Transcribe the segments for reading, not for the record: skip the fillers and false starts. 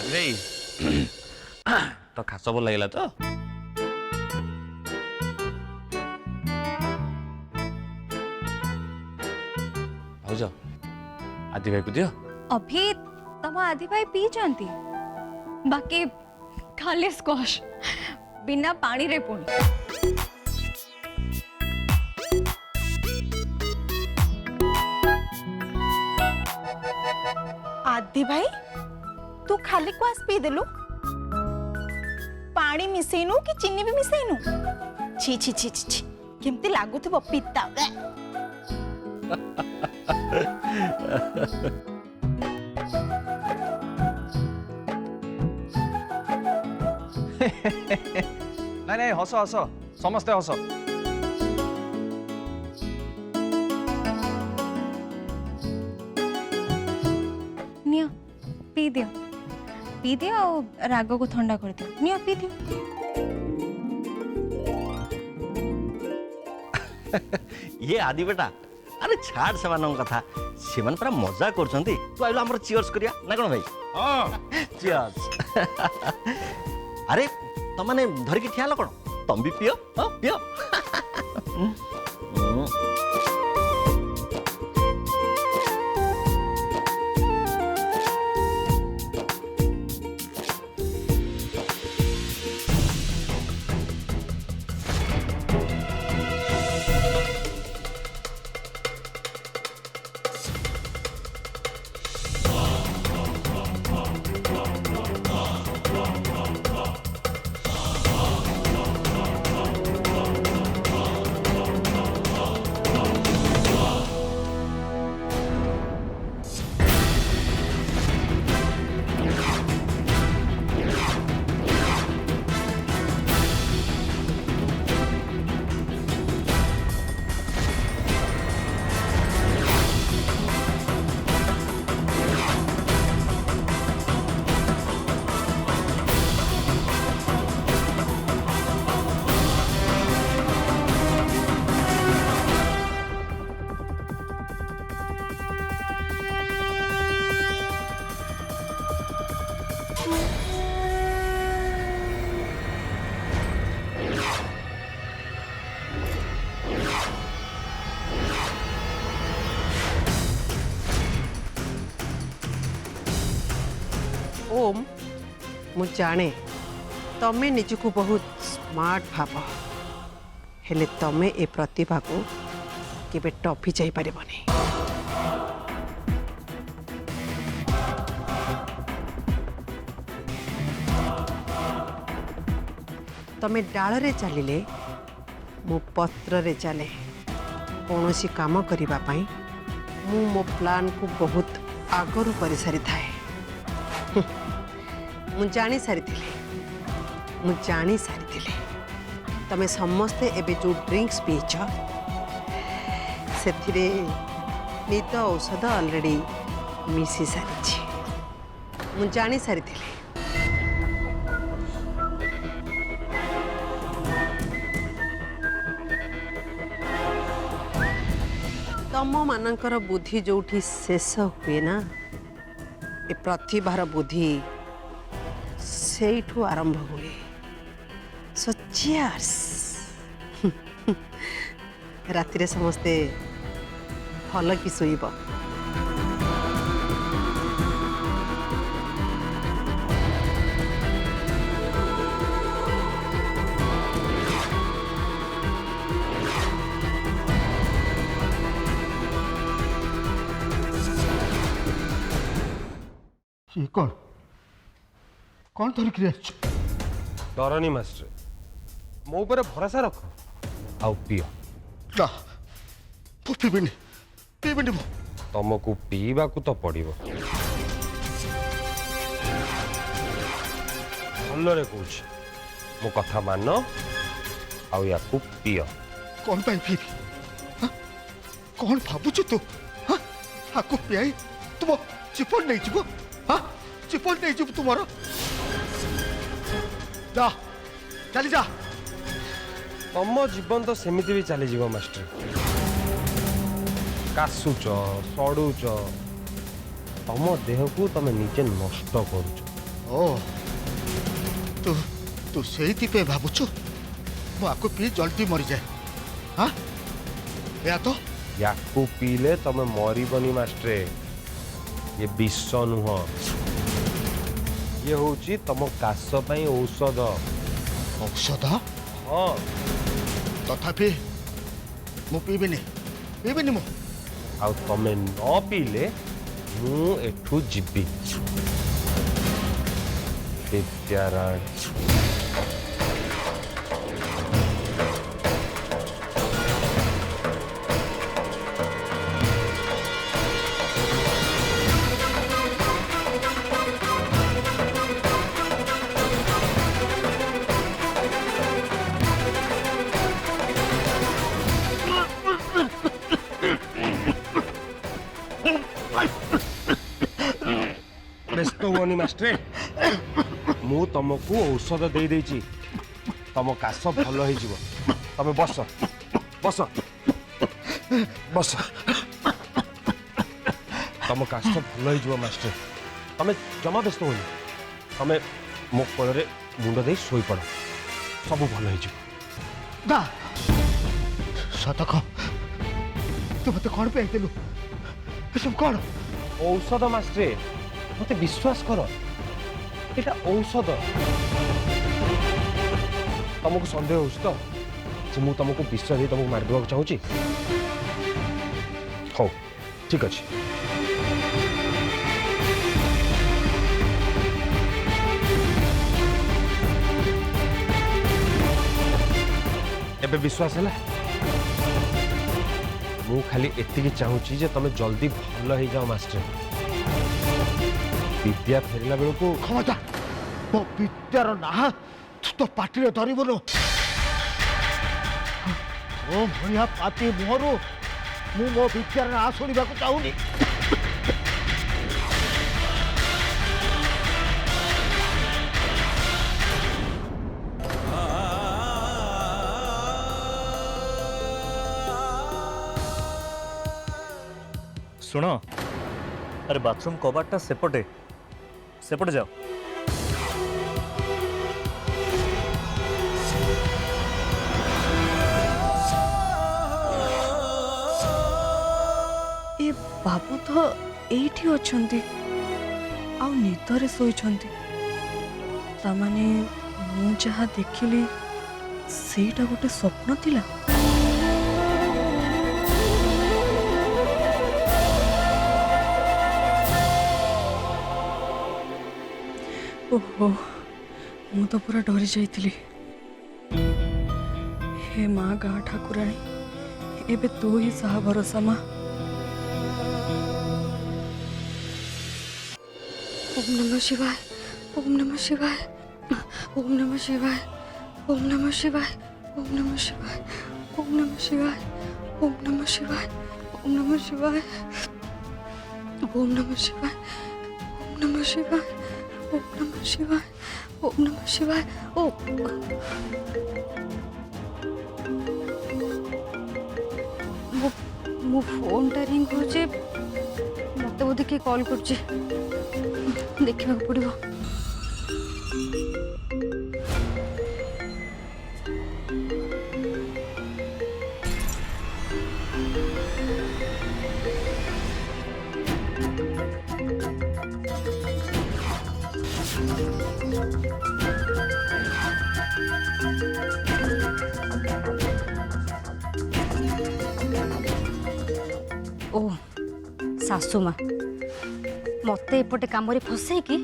ଆଜି ଭାଇ ତ ଖାସ ଭଲ ଲାଗିଲା ତ ଭାଉଜ ଆଦି ଭାଇ କୁ ଦିଅ। अभी तम आदि भाई पी जानती बाकी खाली स्कॉश बिना पानी रे पुणी। आदि भाई तू खाली क्वास पी देलु पानी मिसेनु कि चीनी भी मिसेनु छी छी छी छी छी केमती लागुथबो पिता नहीं नहीं हस हस समस्ते हस नियो पी दियो और राग को ठंडा कर दियो नियो पी दियो। ये आदि बेटा अरे छाड़ से कथा से पूरा मजा कर तू आइलो हमर चियर्स करिया ना कोन भाई हां चियर्स अरे तमने धरिकी ठिया लो कोन तम भी पियो हां पियो ओम मु जाने तमे निजको बहुत स्मार्ट भाव हेले तमे ए प्रतिभा को केबे टॉपी जाई पारिबनी। तमे डाल रे चलिले मु पत्र रे चले कौनसी काम करिबा पई मु मो प्लान को बहुत आगरु करि सारी थाए। मु जानी सारी तमे समस्ते एबे जो ड्रिंक्स पीछ से निद औषध ऑलरेडी मिसी सारी मु जानी सारी तम मानकर बुद्धि जोठी शेष हुए ना ए प्रतिभार बुद्धि सेठू आरंभ हुए। सो चियर्स रातिरे समस्ते भल कि शोइब। ये कौन धरिकी डरनी मास्टर मो ऊपर भरोसा रख आउ पियो ना पीबिनी तुमको पीवा को तो पड़ो भलरे कौन मो कथा मान आउ या पियो कौन पाई पीबी कौन भावुଛୁ तू हाको पियाई तुम चिपल नहीं जीव चिपल नहीं जीव तुम्हारा जा चली जा तम जीवन तो सेमिति भी चली जीव मास्टर कासुच सड़ुच तम देह को तमे निजे नष्ट करुच ओ तू तू से भावुचु मु आको पी जल्दी मरी जाए हाँ या तो याकू पीले तमे मरबनी मास्टरे ये विष नुह ये होची तम काश पई औषध औषध हाँ तथापि मु पीबिनी मु आउ तमे न पीले मु एठू जीवी विद्याराणी व्यस्त हुआ मास्टरे मु तुमको औषध दे देची तम काश भल हो तमे बस बस बस तम काश भल हो मास्टर तमे जमा व्यस्त होनी तमे मो कोल मुंड दे शोई पड़ सब भल हो ना सत कह तू मत कौन पे आइलु सब कौन औषध मास्टरे मते विश्वास कर एटा औषध तुमको संदेह हो तो जे मु तुमको विश्वास दे तुमको मार देवा चाहूची हो ठीक अच्छे एबे विश्वास है मु खाली एति चाहूची जे तुम जल्दी भल हो जाओ मास्टर विद्या फेरला बेलू को खबरदार मो विद्यार ना तो पार्टी धरबुनु ओ भैया पापी मुहरु मु मो विद्यार ना शुणा चाहूनी सुनो अरे बाथरूम कबाटा सेपटे सेपटे जाओ ए बाबू तो एठी अछंती आ निदरे सोइछंती तामाने मु जहा देखिली सेटा गोटे स्वप्न थिला ओहो मु तो पूरा डरी जाइतिली हे माँ गाँ ठाकुराणी एबे तू ही साहा भरोसा माँ ओम नमः शिवाय ओम नमः शिवाय ओम नमः शिवाय ओम नमः शिवाय ओम नमः शिवाय ओम नमः शिवाय ओम नमः शिवाय ओम नमः शिवाय ओम नमः शिवाय ओम नमः शिवाय ओम नमः शिवाय ओम नमः शिवाय ओ मो फोन टा रिंग होचे मते बोधे के कॉल करचे देखा पड़ो ओ सासू माँ मते एपटे काम फसई कि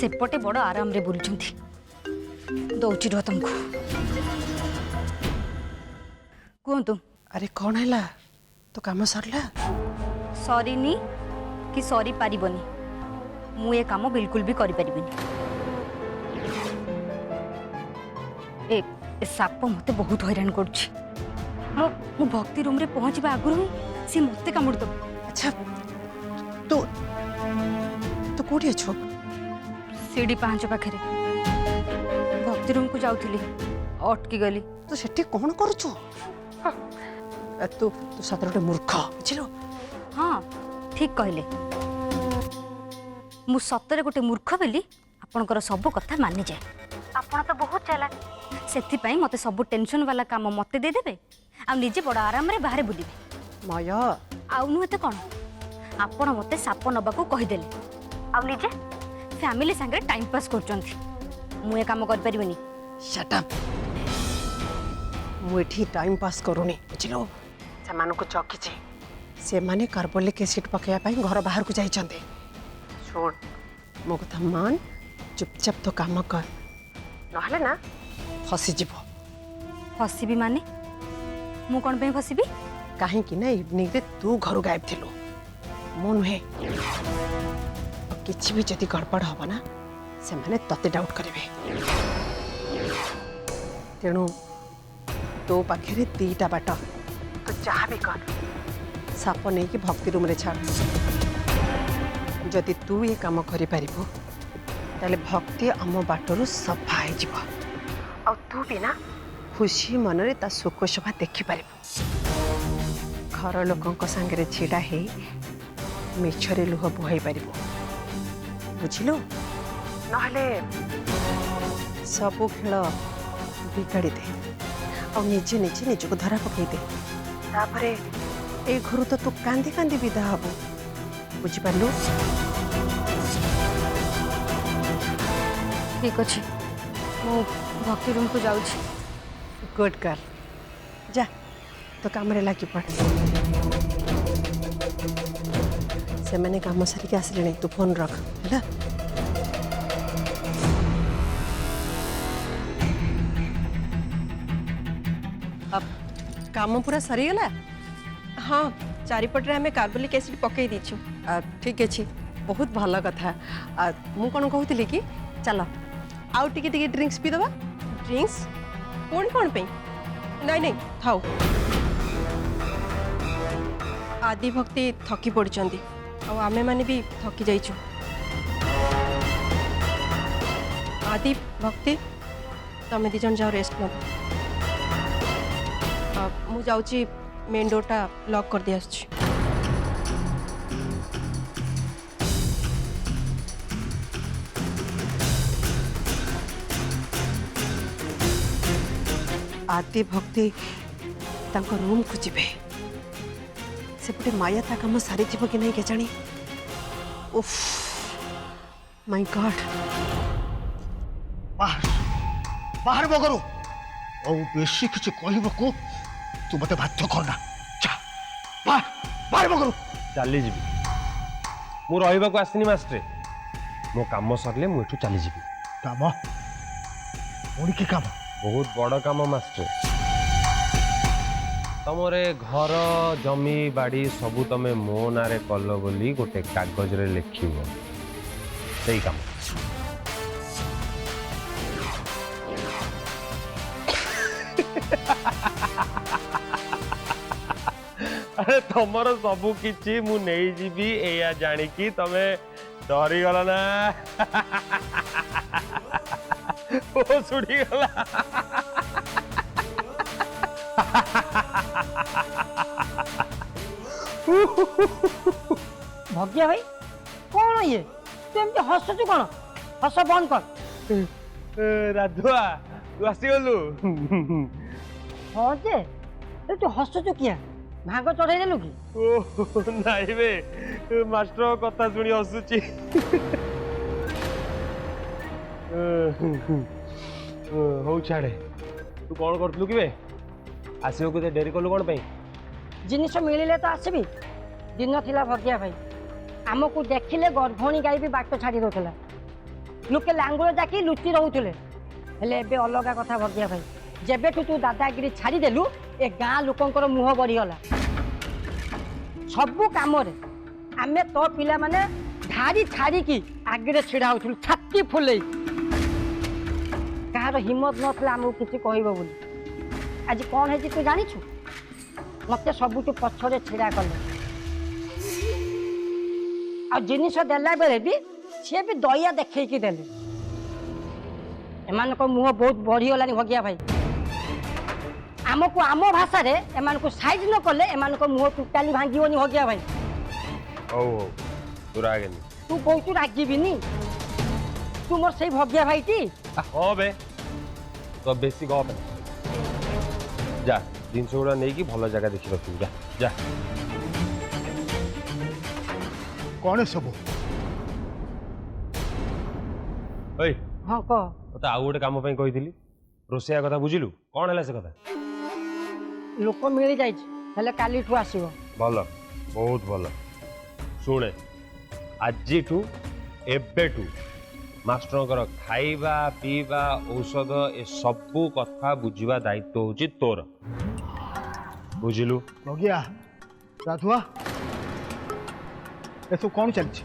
सेपटे बड़ आराम रे बुलुचंती दौची रह तुमको कहतु अरे कौन है तो काम सरला सरी नी कि सरी पारिबनी मु ये काम बिल्कुल भी करि परिबिनी ए साप मते बहुत हैरान करछि मु भक्ति रूम रे पहुंचबा आगुर ही सी मते कामुड़ दो अच्छा तो कोठी अच्छो सीढ़ी पांच पाखे भक्ति रूम को जाऊली अटकी गली तो सेठी कौन करूछु तू तू सतर गोटे मूर्ख बुझिलो हाँ ठीक कहले मु सतरे गोटे मूर्ख बेली आपणकर सब कथा मानि जाए आपण तो बहुत चालाक से मते सब टेंशन वाला काम मते दे देबे आ निजे बड़ आराम रे बाहर बुलिबे मय आउ नुहे तो कौन आपण मते साप नबाकू कहीदेले आउ निजे फैमिली संगे टाइम पास करचंती मुए काम कर परिबेनी शट अप मुठी टाइम पास करूनी बुझलो से मानको चौकीचे से माने कार्बोलिक एसिड पकाया पाई घर बाहर को जाइछन्ते छोड़ मो कथा मान चुपचाप तो काम कर नहले ना फसी जीवो फसीबी माने मु कौन पे फसीबी कहीं कि ना इवनिंग रे तू घर गायब थिलु मो नुहे किछि भी जदि गड़बड़ हबो ना से माने तते डाउट करिवे तेणु तो पाखे दीटा बाट तो जहाँ भी कर साप नहीं कि भक्ति रूम रे छाड़ जदि तू ये काम करि पारिबो ताले भक्ति आम बाटरू सफा हो जीव आ तू भी ना खुशी मन रे ता सुख शोभा देखि पारिबो घर लोकंक संगे छिड़ा हे मिछरे लुह बुहाई पारिबो बुझिलो नहले सबु खेल बिगाड़ी दे और निजे निजे निजको धरा पकई दे तापरे ए घर तो तू कांदी कांदी विदा हबो बुझी पारलु ठीक अच्छे मु भक्ति रूम को जाऊँ गुड गर्ल जा तो काम रे लागी पड़ से मैंने काम सारिक आसिले तू फोन रख है अब काम पूरा सरीगला हाँ चारिपटे आम कार्बोलिक एसिड पकई दीचु ठीक अच्छे बहुत भल कथा मु कौन कहूली कि चल आउ टिके ड्रिंक्स पी दबा ड्रिंक्स पुणी कौन पे नहीं नहीं थाउ आदि भक्ति थकी पड़ती आमे माने भी थकी जाइछु आदि भक्ति तमे दी जन जाओ रेस्ट नब मु जाउची मेन डोरटा लॉक कर दिया आछी आदि भक्ति तांको रूम को जीवे सेपटे माया ता काम सारी जीव कि नहीं के जानी उफ माय गॉड बाहर बाहर बगरू और बेसी किसी कहबो तू मते बाध्य करना जा बाहर बाहर बगरू चली जी मु रहिबा को आसिनी मास्टर मो काम सरले मु एठू चली जी काम पुणी की काम बहुत बड़ काम मास्टर तमरे घर जमी बाड़ी सबू तमे मो नारे कल बोली गोटे कागज रे लिखिबो सेही काम अरे तमर सबू किछि मु नहीं जीवी एया जानी कि तमे डरी गला ना ओ सुड़ी गला भग्या भाई कौन ये तू एमती हसुचु कौन हस बंद कर राधुआ तू आसीगलु हाँ जे तू हसुचु किया भाग चढ़ाई देलु कि ओ नाई बे मास्टर कथा सुनी हसुची हौ छाड़े तू कौन करतलु कि बे आसियो के डेरी कलु कौन पई जिनिस मिलिले तो आसबी दिन थिला भग्या भाई आमको देखिले गर्भणी गाई भी बाट छाड़ी दौला लोके लांगुल जाकि लुचि रोले हेले एबे अलगा कथा भग्या भाई जेबेठू तू दादागिरी छाड़ी देलु ए गाँ लोकंकर मुह बढ़ीगला सबू काम आमे तो पिला माने धारी छाड़ी की आगे छिड़ा होथुल छाती फुले कहार हिम्मत नथला आमको किसी कहबो बोली आज कौन है तू जानिछु मत सबुठ पछरे छिड़ा कले आ जिनिस देला बेले भी सी भी दया देखी देले एमान मुह बहुत बढ़ीगलानी भगिया भाई आमको आम भाषा रे एमान को साइज न कले एमान को मुह टोटाली भांगीबनी भगिया भाई ओ तू रागेनी तू बहुत रागिबिनी तू मोर से भगिया भाईटी हाँ बे तो बेसी गप जा जिनस गुड़ा नहीं कि भल जगह देखी रखी जा जा कौन सब ओए हाँ कह तो आउ गोटे काम कही रोषेया कथा बुझिलु कौन है से कथा लोक मिल जाइए काली ठू आसीबो भल बहुत भल शुणे आजिठू एबेठू मास्टर खाइबा पीवा औषध ए सबू कथा बुझा दायित्व हूँ तोर बुझिलु भगिया राधुआ ए सब कौन चलछि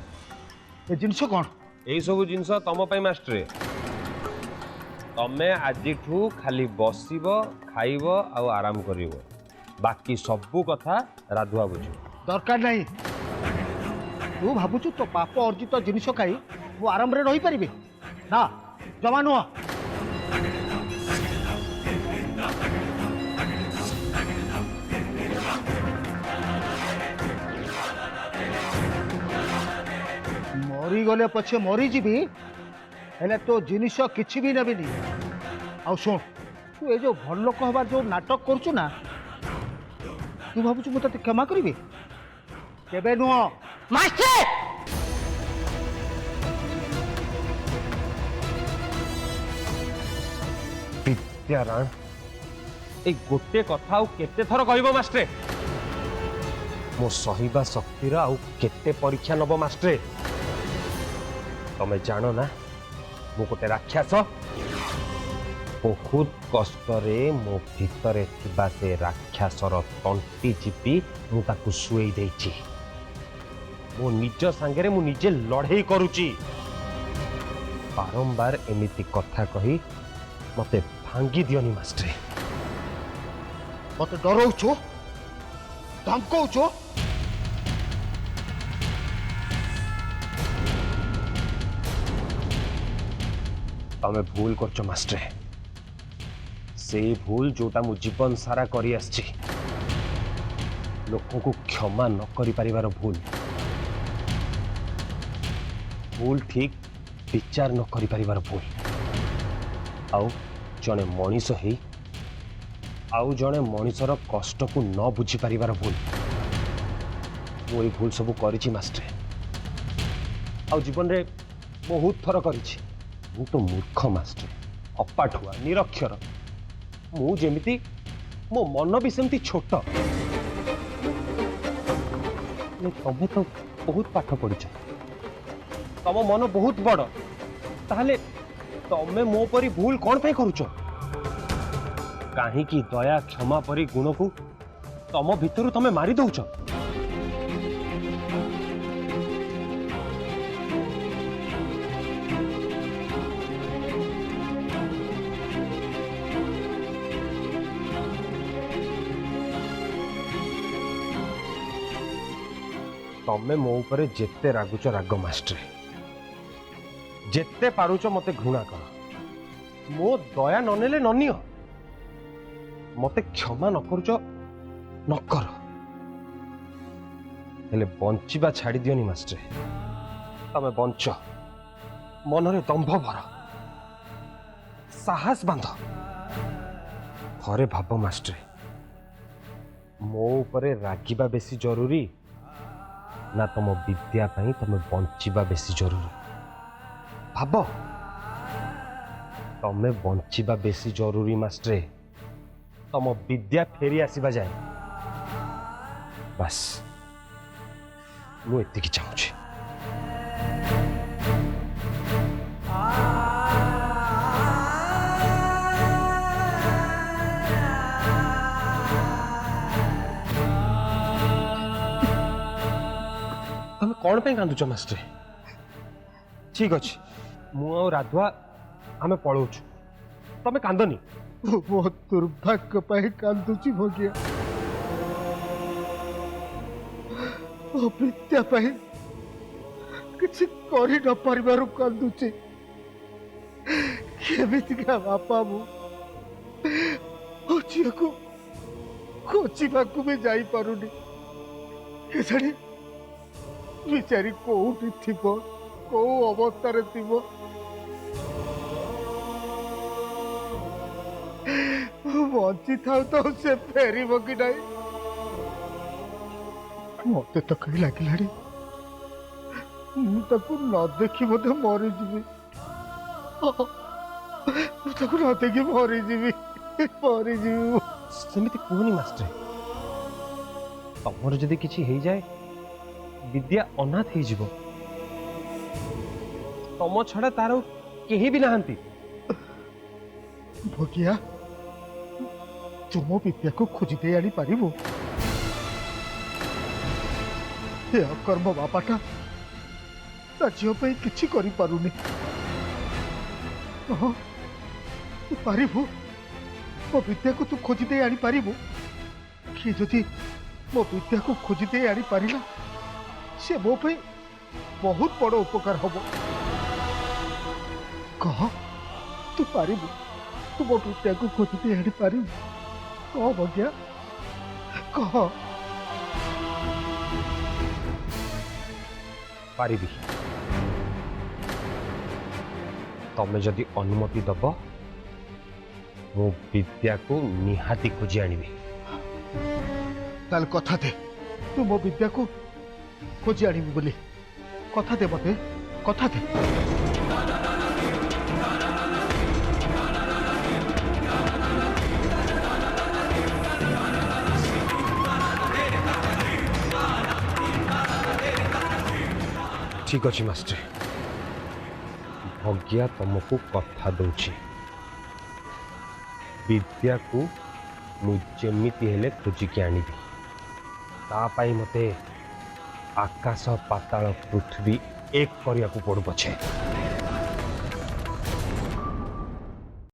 ए जिनस कौन यही सब जिनस तुम मास्टर तमें आजिठू खाली बसब खाइब आउ आराम करिव बाकी सबू कथा राधुआ बुझ दरकार नहीं तू भावुचु तो पाप अर्जित जिनिस खाई मु आराम रे रही परिबे ना जमा नुह मरी गले पछे मरी जीवी हेले तो जिनिस किछि भी नेबिनी आउ सुन तू ए जो भल लोक हबार जो नाटक करछु ना तू भावुचु मु तते क्षमा करिबे केबे नुह मास्टर विद्यारायण ए गोटे कथा आउ केते थर कहबो मास्टर मो सहिबा शक्तिर आउ केते परीक्षा नब मास्टर तमे जानो ना मु गोटे राक्षस बहुत कष्टरे मो भितरे थिबा से राक्षसर तंटी चिपी मु ताकु सुई देछि मो निज सांगे मु निजे लड़ाई करुची बारंबार एमिति कथा कही मते भांगी दियोनी मास्टर मत डराउछो धमकाउछो तमे भूल करछ मास्टर से भूल जोटा मु जीवन सारा करी आछि लोकों को क्षमा न करि परिवार भूल भूल ठीक विचार न करि परिवार भूल आउ जने मनीष ही आउ जने मनीषर कष्ट को न बुझी परिवार भूल मु ए भूल सब करिछि मास्टर आउ जीवन रे बहुत थर करिछि मु तो मूर्ख मास्टर अपाठुआ निरक्षर मु जेमिति मो मन भी सेमती छोट तमे तो बहुत पाठ पढ़िछ तम मन बहुत बड़ ताहले तमे मो परी भूल कौन पे करूछ काहे की दया क्षमा परी गुण को तम भितर तमे मारी दउछ तमे मो ऊपर जेते रागुच राग मास्टर जेते पारुच मते घृणा कर मो दया ननेले ननियो मते क्षमा न करुच न कर हेले बंचिबा छाड़ी दियोनी मास्टर तमे बंच मनरे दंभ भर साहस बांध थरे भाव मास्टर मो ऊपर रागिबा बेसी जरूरी ना तुम विद्या पाई तुम बंचिबा बेसी जरूरी भाव तमे बंचिबा बेसी जरूरी मास्टर तुम विद्या फेरी आसीबा जाए बस मु एतिकी चाहूची तमे कौन पे कांदुच मास्टर ठीक अच्छे मु आ राधुआ आमे पळौछु तमे कांदनी मो दुर्भाग्य पाई कांदुची भगिया अविद्या पाई किसी करी न परिवार कांदुची केमितिका बापा मु झील को खोजिबाकू भी जाई पारुनी केजाणी बिचारी कोउठी थिबो को अवस्था रे थिबो बंची था तो से फेरी कि नहीं मत तो कहीं लगे मुझे न देखी मत मरीजी मुझे न देखी मरीजी मरीजी सेमिति कहनी मास्टर तमर जदि किछि हे जाए विद्या अनाथ हो जीवो तम छड़ा तार केही भी नहांती भगिया तुम विद्या को खोजते आनी पारिबो हे अकर्म बापाटा ता झियो पे किछि करि पारुनी तू पारिबो मो विद्या को तू खोजते आनी पारिबो कि जदि मो विद्या को खोजते आनी पारिला से मो पे बहुत बड़ उपकार हबो कह तू पारिबो तू मो विद्या को खोजते आनी पारिबो कह भगिया कह पारिबी तमे जदि अनुमति दब मो विद्या को निहाती खोजी आनिबी ताल कथा दे तू मो विद्या को खोजी आनिबी बोली कथा दे मते कथा दे ठीक अच्छे मास्टर भगिया तुमको कथा दूची विद्या को मुझेमिति हेले खोजिकी आनिबी तापाई मते आकाश पाताल पृथ्वी एक करिया को पड़ू पछे